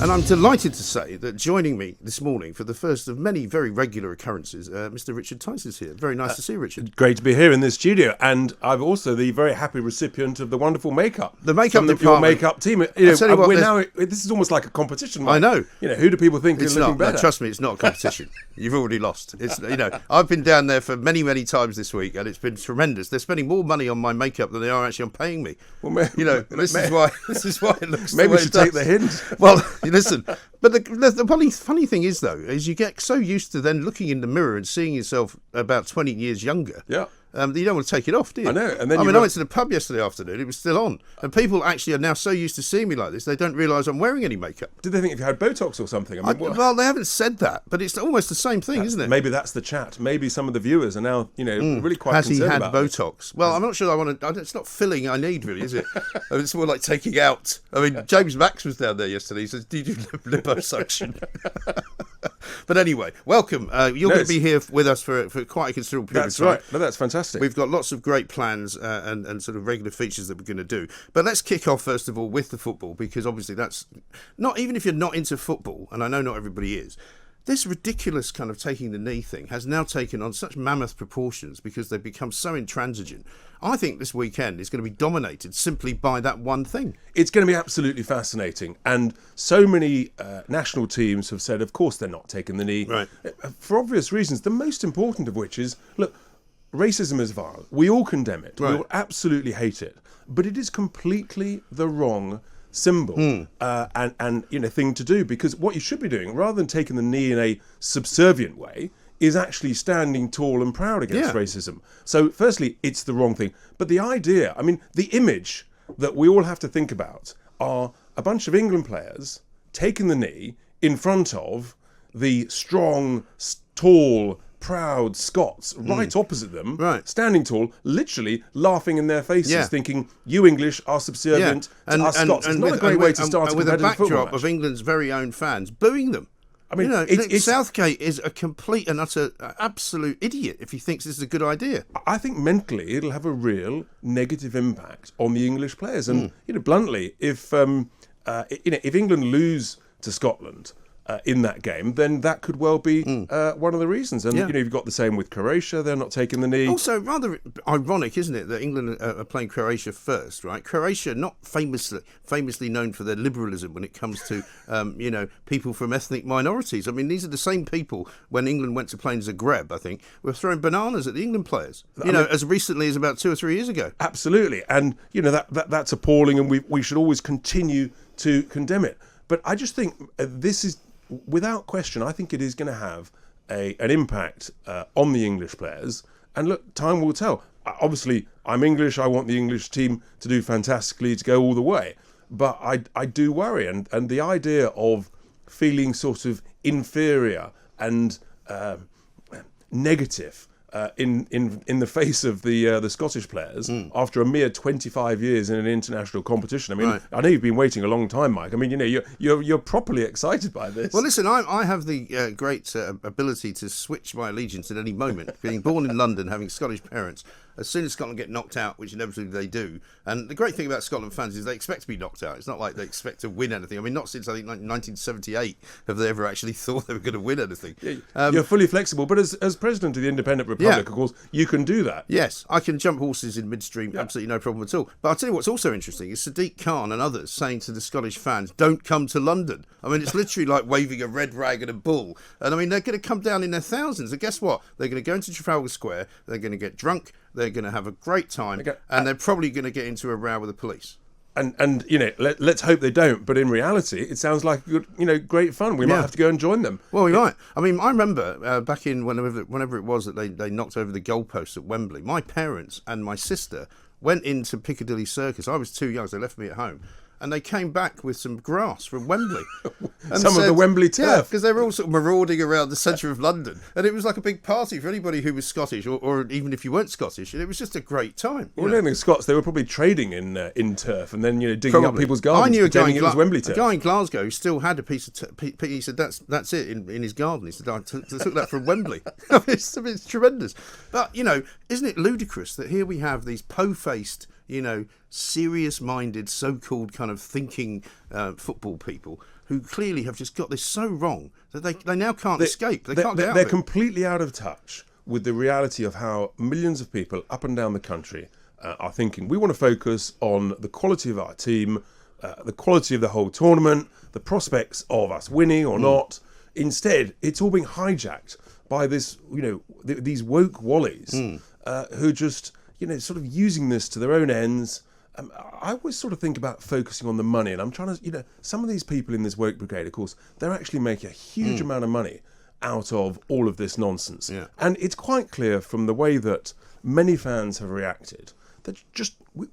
And I'm delighted to say that joining me this morning for the first of many very regular occurrences, Mr. Richard Tice is here. Very nice to see you, Richard. Great to be here in this studio, and I'm also the very happy recipient of the wonderful makeup. The makeup from department. Your makeup team. This is almost like a competition. Right? I know. Who do people think is looking better? No, trust me, it's not a competition. You've already lost. It's I've been down there for many, many times this week, and it's been tremendous. They're spending more money on my makeup than they are actually on paying me. Well, this is why it looks. Maybe we should take the hint. Well, listen, but the funny thing is, though, is you get so used to then looking in the mirror and seeing yourself about 20 years younger. Yeah. You don't want to take it off, do you? I know. And then I went to the pub yesterday afternoon. It was still on, and people actually are now so used to seeing me like this, they don't realise I'm wearing any makeup. Did they think you had Botox or something? Well, they haven't said that, but it's almost the same thing, isn't it? Maybe that's the chat. Maybe some of the viewers are now, really quite has concerned he had about Botox? Well, I'm not sure I want to. It's not filling I need, really, is it? It's more like taking out. I mean, James Max was down there yesterday. He says, "Do you do liposuction?" But anyway, welcome. You're going to be here with us for quite a considerable period of time. That's right. No, that's fantastic. We've got lots of great plans and sort of regular features that we're going to do. But let's kick off, first of all, with the football, because obviously that's not, even if you're not into football, and I know not everybody is, this ridiculous kind of taking the knee thing has now taken on such mammoth proportions because they've become so intransigent. I think this weekend is going to be dominated simply by that one thing. It's going to be absolutely fascinating. And so many national teams have said, of course, they're not taking the knee. Right. For obvious reasons, the most important of which is, look, racism is vile. We all condemn it. Right. We all absolutely hate it. But it is completely the wrong symbol and thing to do, because what you should be doing, rather than taking the knee in a subservient way, is actually standing tall and proud against racism. So firstly, it's the wrong thing. But the idea, the image that we all have to think about are a bunch of England players taking the knee in front of the strong, tall, proud Scots right opposite them, standing tall, literally laughing in their faces, thinking, you English are subservient to us Scots. It's not a great way to start a competitive football match. With a backdrop of England's very own fans booing them. Southgate is a complete and utter absolute idiot if he thinks this is a good idea. I think mentally it'll have a real negative impact on the English players. And bluntly, if England lose to Scotland in that game, then that could well be one of the reasons. And you've got the same with Croatia; they're not taking the knee. Also, rather ironic, isn't it, that England are playing Croatia first, right? Croatia, not famously known for their liberalism when it comes to people from ethnic minorities. I mean, these are the same people when England went to play in Zagreb, I think, were throwing bananas at the England players. As recently as about 2 or 3 years ago. Absolutely, and that's appalling, and we should always continue to condemn it. But I just think this is, without question, I think it is going to have an impact on the English players. And look, time will tell. Obviously, I'm English. I want the English team to do fantastically, to go all the way. But I do worry. And the idea of feeling sort of inferior and negative in the face of the Scottish players after a mere 25 years in an international competition. I know you've been waiting a long time, Mike. You're properly excited by this. Well, listen, I have the great ability to switch my allegiance at any moment. Being born in London, having Scottish parents, as soon as Scotland get knocked out, which inevitably they do, and the great thing about Scotland fans is they expect to be knocked out. It's not like they expect to win anything. Not since I think 1978 have they ever actually thought they were going to win anything. You're fully flexible, but as president of the Independent Republic, of course, you can do that. Yes, I can jump horses in midstream, absolutely no problem at all. But I'll tell you what's also interesting is Sadiq Khan and others saying to the Scottish fans, don't come to London. It's literally like waving a red rag at a bull. And they're going to come down in their thousands. And guess what? They're going to go into Trafalgar Square, they're going to get drunk, they're going to have a great time, and they're probably going to get into a row with the police. And let's hope they don't. But in reality, it sounds like good, great fun. We might have to go and join them. Well, we might. I remember back in whenever it was that they knocked over the goalposts at Wembley, my parents and my sister went into Piccadilly Circus. I was too young, so they left me at home. And they came back with some grass from Wembley. Some of the Wembley turf. Yeah, because they were all sort of marauding around the centre of London. And it was like a big party for anybody who was Scottish, or even if you weren't Scottish. And it was just a great time. Well, I don't think Scots, they were probably trading in turf and then digging up people's gardens. I knew it was Wembley turf. A guy in Glasgow who still had a piece of he said, that's it in his garden. He said, I took that from Wembley. It's tremendous. But, isn't it ludicrous that here we have these serious-minded, so-called kind of thinking football people who clearly have just got this so wrong that they now can't escape. They can't get out of They're it. completely out of touch with the reality of how millions of people up and down the country are thinking. We want to focus on the quality of our team, the quality of the whole tournament, the prospects of us winning or not. Instead, it's all being hijacked by this, these woke wallies who are just, sort of using this to their own ends. I always sort of think about focusing on the money, and I'm trying to, some of these people in this woke brigade, of course, they're actually making a huge amount of money out of all of this nonsense. Yeah. And it's quite clear from the way that many fans have reacted that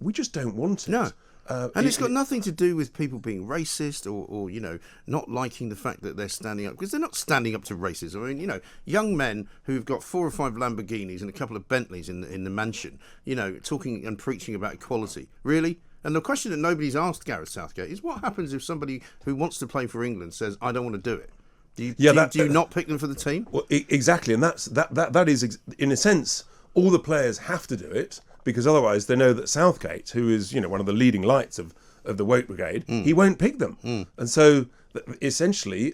we just don't want it. No. And it's got nothing to do with people being racist or not liking the fact that they're standing up, because they're not standing up to racism. I mean, young men who've got 4 or 5 Lamborghinis and a couple of Bentleys in the mansion, talking and preaching about equality. Really? And the question that nobody's asked Gareth Southgate is, what happens if somebody who wants to play for England says, I don't want to do it? Do you not pick them for the team? Well, exactly, and that is, in a sense, all the players have to do it, because otherwise they know that Southgate, who is one of the leading lights of the woke brigade, he won't pick them. And so essentially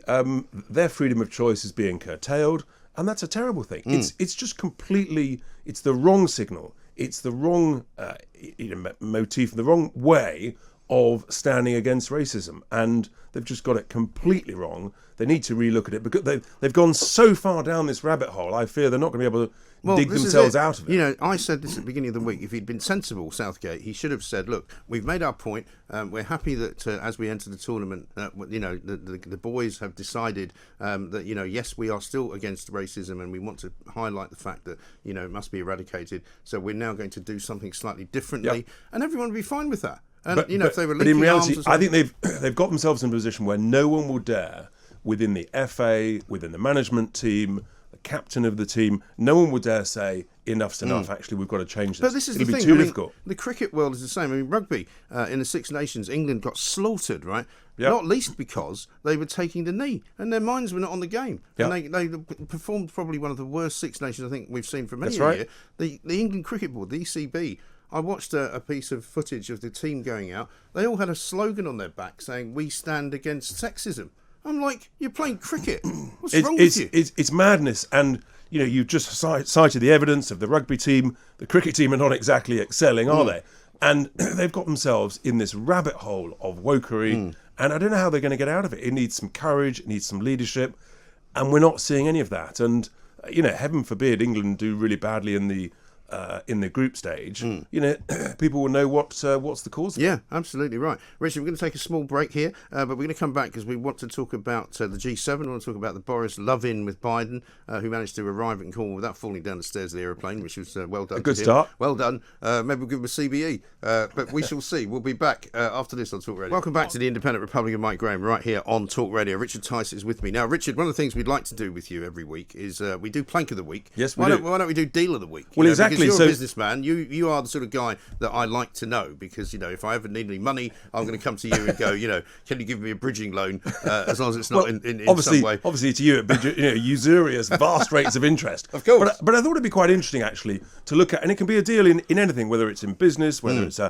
their freedom of choice is being curtailed, and that's a terrible thing. It's just completely, it's the wrong signal, it's the wrong motif, the wrong way of standing against racism, and they've just got it completely wrong. They need to relook at it, because they've gone so far down this rabbit hole. I fear they're not going to be able to dig themselves out of it. I said this at the beginning of the week. If he'd been sensible, Southgate, he should have said, look, we've made our point. We're happy that as we enter the tournament, the boys have decided that, yes, we are still against racism, and we want to highlight the fact that, it must be eradicated. So we're now going to do something slightly differently. And everyone would be fine with that. And, if they were but in reality, I think they've got themselves in a position where no one will dare, within the FA, within the management team, the captain of the team, no one would dare say, enough's enough, actually, we've got to change this. But this is It'll the be thing. too difficult. The cricket world is the same. I mean, rugby, in the Six Nations, England got slaughtered, right? Yep. Not least because they were taking the knee and their minds were not on the game. Yep. And they performed probably one of the worst Six Nations I think we've seen for many That's right. year. The England Cricket Board, the ECB, I watched a piece of footage of the team going out. They all had a slogan on their back saying, "We stand against sexism." I'm like, you're playing cricket. What's wrong with you? It's madness. And, you've just cited the evidence of the rugby team. The cricket team are not exactly excelling, are they? And they've got themselves in this rabbit hole of wokery. And I don't know how they're going to get out of it. It needs some courage. It needs some leadership. And we're not seeing any of that. And, heaven forbid England do really badly in the group stage, people will know what's the cause of it. Yeah, absolutely right. Richard, we're going to take a small break here, but we're going to come back because we want to talk about the G7. We want to talk about the Boris love-in with Biden, who managed to arrive in Cornwall without falling down the stairs of the aeroplane, which was well done. A good start. Well done. Maybe we'll give him a CBE, but we shall see. We'll be back after this on Talk Radio. Welcome back to the Independent Republic of Mike Graham, right here on Talk Radio. Richard Tice is with me. Now, Richard, one of the things we'd like to do with you every week is we do Plank of the Week. Yes, we do. Why don't we do Deal of the Week? Well, exactly. Because you're a businessman. You are the sort of guy that I like to know, because if I ever need any money, I'm going to come to you and go, can you give me a bridging loan, as long as it's not in obviously, some way. Obviously, to you, usurious, vast rates of interest. Of course. But I thought it'd be quite interesting, actually, to look at, and it can be a deal in anything, whether it's in business, whether it's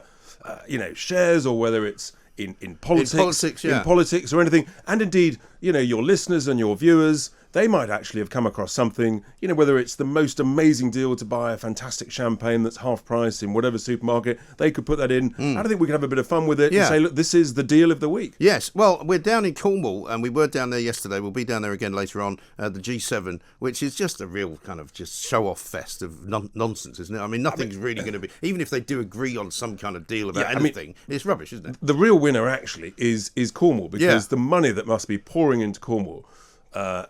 shares, or whether it's in politics, in politics or anything. And indeed, your listeners and your viewers, they might actually have come across something, whether it's the most amazing deal to buy a fantastic champagne that's half price in whatever supermarket, they could put that in. I think we could have a bit of fun with it and say, look, this is the deal of the week. Yes, well, we're down in Cornwall, and we were down there yesterday. We'll be down there again later on, the G7, which is just a real kind of just show-off fest of nonsense, isn't it? I mean, nothing's really going to be, even if they do agree on some kind of deal about anything, it's rubbish, isn't it? The real winner, actually, is Cornwall, because the money that must be pouring into Cornwall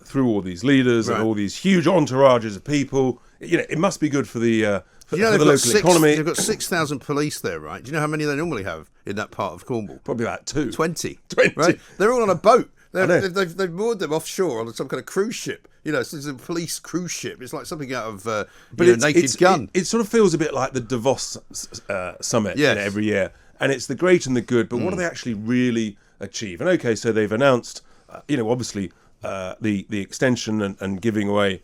through all these leaders and all these huge entourages of people, it must be good for the for the local economy. They've got 6,000 police there, right? Do you know how many they normally have in that part of Cornwall? Probably about 20. Right? They're all on a boat. They've moored them offshore on some kind of cruise ship. It's a police cruise ship. It's like something out of Naked Gun. It sort of feels a bit like the Davos summit every year. And it's the great and the good, but what do they actually really achieve? And okay, so they've announced, obviously, the extension and giving away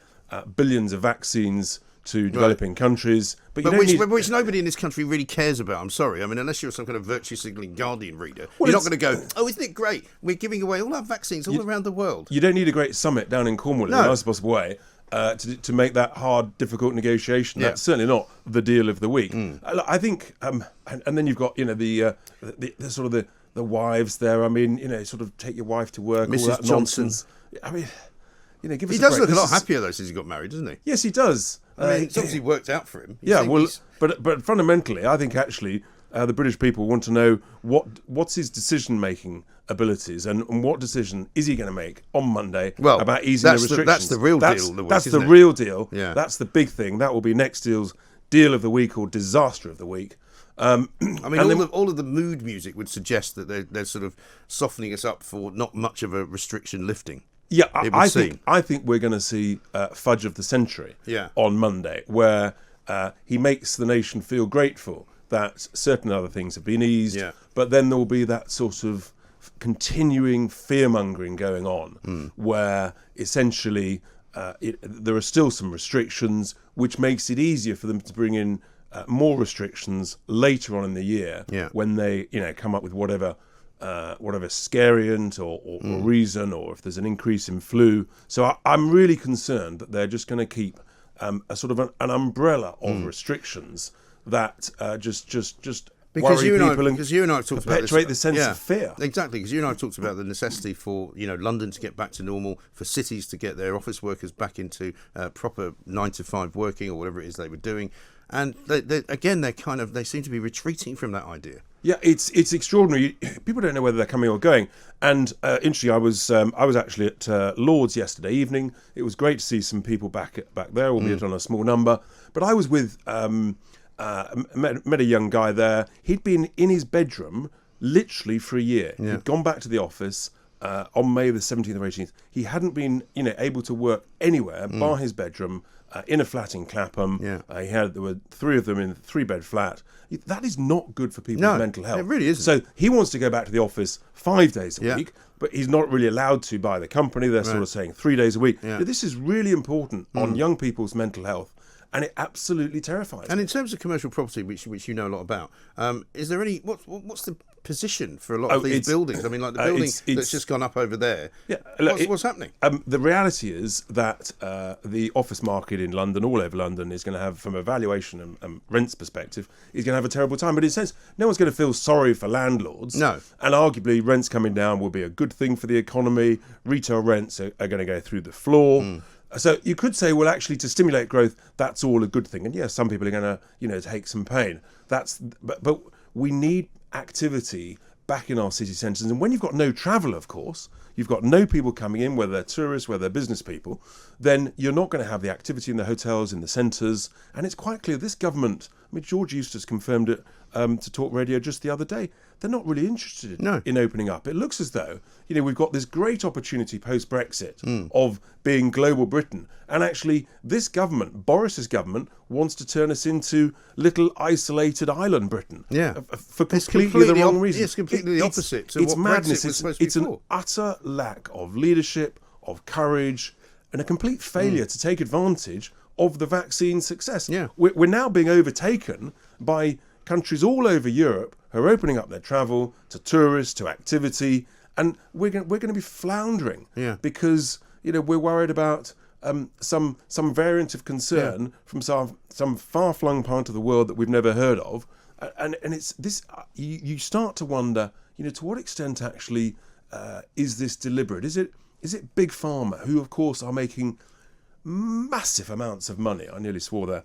billions of vaccines to developing countries. But you But don't need... which nobody in this country really cares about. I'm sorry. I mean, unless you're some kind of virtue signalling Guardian reader, Well, you're not going to go, oh, isn't it great? We're giving away all our vaccines all around the world. You don't need a great summit down in Cornwall in the nicest possible way to make that hard, difficult negotiation. That's certainly not the deal of the week. I think, and then you've got the sort of the wives there. I mean, sort of take your wife to work. Mrs. All that Johnson. nonsense. I mean, give us a break. He does look a lot happier though since he got married, doesn't he? Yes, he does. I mean, it's obviously worked out for him. But fundamentally, I think actually the British people want to know what's his decision-making abilities and what decision is he going to make on Monday about easing the restrictions. That's the real deal of the week, That's the isn't it? real deal. Yeah. That's the big thing. That will be next deal of the week or disaster of the week. I mean, all of the mood music would suggest that they're sort of softening us up for not much of a restriction lifting. Yeah, I think we're going to see fudge of the century on Monday, where he makes the nation feel grateful that certain other things have been eased, but then there will be that sort of continuing fear-mongering going on, where essentially there are still some restrictions, which makes it easier for them to bring in more restrictions later on in the year when they come up with whatever scariant or reason, or if there's an increase in flu. So I'm really concerned that they're just going to keep a sort of an umbrella of restrictions that just worry people and you and I have talked about perpetuate the sense of fear. Exactly, because you and I have talked about the necessity for London to get back to normal, for cities to get their office workers back into proper 9-to-5 working or whatever it is they were doing, and they seem to be retreating from that idea. Yeah, it's extraordinary. People don't know whether they're coming or going. And interestingly, I was actually at Lord's yesterday evening. It was great to see some people back there, albeit on a small number. But I was with met a young guy there. He'd been in his bedroom literally for a year. Yeah. He'd gone back to the office on May the 17th or 18th. He hadn't been able to work anywhere bar his bedroom. In a flat in Clapham, there were 3 of them in a 3-bed flat. That is not good for people's mental health. It really isn't. So he wants to go back to the office 5 days a week, but he's not really allowed to by the company. They're sort of saying 3 days a week. Yeah. This is really important on young people's mental health, and it absolutely terrifies me. And in terms of commercial property, which you know a lot about, is there any what's the position for a lot of these buildings? I mean, like the building that's just gone up over there. Yeah, what's happening? The reality is that the office market in London, all over London, is going to have, from a valuation and rents perspective, is going to have a terrible time. But in a sense, no one's going to feel sorry for landlords. No. And arguably, rents coming down will be a good thing for the economy. Retail rents are going to go through the floor. So you could say, well, actually, to stimulate growth, that's all a good thing. And yes, some people are going to, take some pain. But we need activity back in our city centres. And when you've got no travel, of course, you've got no people coming in, whether they're tourists, whether they're business people, then you're not going to have the activity in the hotels, in the centres. And it's quite clear this government, George Eustace confirmed it to Talk Radio just the other day, they're not really interested in opening up. It looks as though, we've got this great opportunity post-Brexit of being global Britain. And actually, this government, Boris's government, wants to turn us into little isolated island Britain. Yeah. For completely the wrong reason. It's completely the opposite to it's what madness. Brexit was supposed to be It's an utter lack of leadership, of courage, and a complete failure to take advantage of the vaccine success. Yeah. We're now being overtaken by countries all over Europe who are opening up their travel to tourists, to activity, and we're going to be floundering because we're worried about some variant of concern from some far-flung part of the world that we've never heard of, and it's this. You start to wonder, to what extent actually is this deliberate? Is it Big Pharma, who of course are making massive amounts of money? I nearly swore there,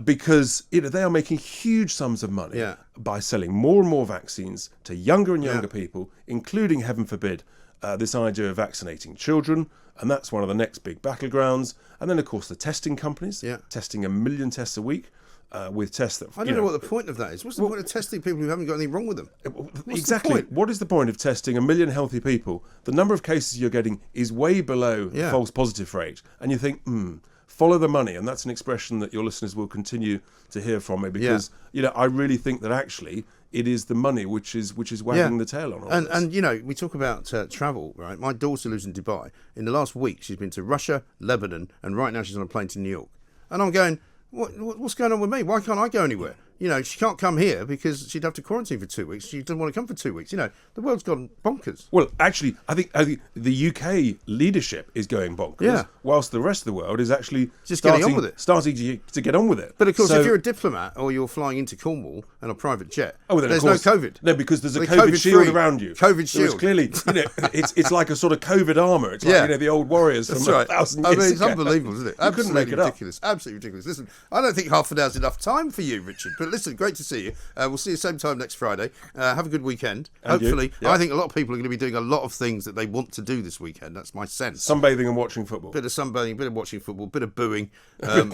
because they are making huge sums of money by selling more and more vaccines to younger and younger people, including, heaven forbid, this idea of vaccinating children, and that's one of the next big battlegrounds. And then, of course, the testing companies, testing 1 million tests a week. With tests that I don't know what the point of that is. What's the point of testing people who haven't got anything wrong with them? Exactly. What is the point of testing 1 million healthy people? The number of cases you're getting is way below the false positive rate, and you think, follow the money. And that's an expression that your listeners will continue to hear from me, because I really think that actually it is the money which is wagging the tail on all this. And we talk about travel, right? My daughter lives in Dubai. In the last week, she's been to Russia, Lebanon, and right now she's on a plane to New York. And I'm going, what's going on with me? Why can't I go anywhere? You know, she can't come here because she'd have to quarantine for 2 weeks. She doesn't want to come for 2 weeks. You know, the world's gone bonkers. Well, actually, I think the UK leadership is going bonkers, whilst the rest of the world is actually getting on with it. Starting to get on with it. But of course, if you're a diplomat or you're flying into Cornwall on a private jet, then there's of course, no COVID. No, because there's a COVID shield around you. COVID shield. It's clearly, you know, it's like a sort of COVID armour. It's like, you know, the old warriors from 1,000 years ago. It's unbelievable, isn't it? You couldn't make it ridiculous. Absolutely ridiculous. Listen, I don't think half an hour's enough time for you, Richard. But listen, great to see you. We'll see you same time next Friday. Have a good weekend. And hopefully, I think a lot of people are going to be doing a lot of things that they want to do this weekend. That's my sense. Sunbathing and watching football. Bit of sunbathing, bit of watching football, bit of booing, and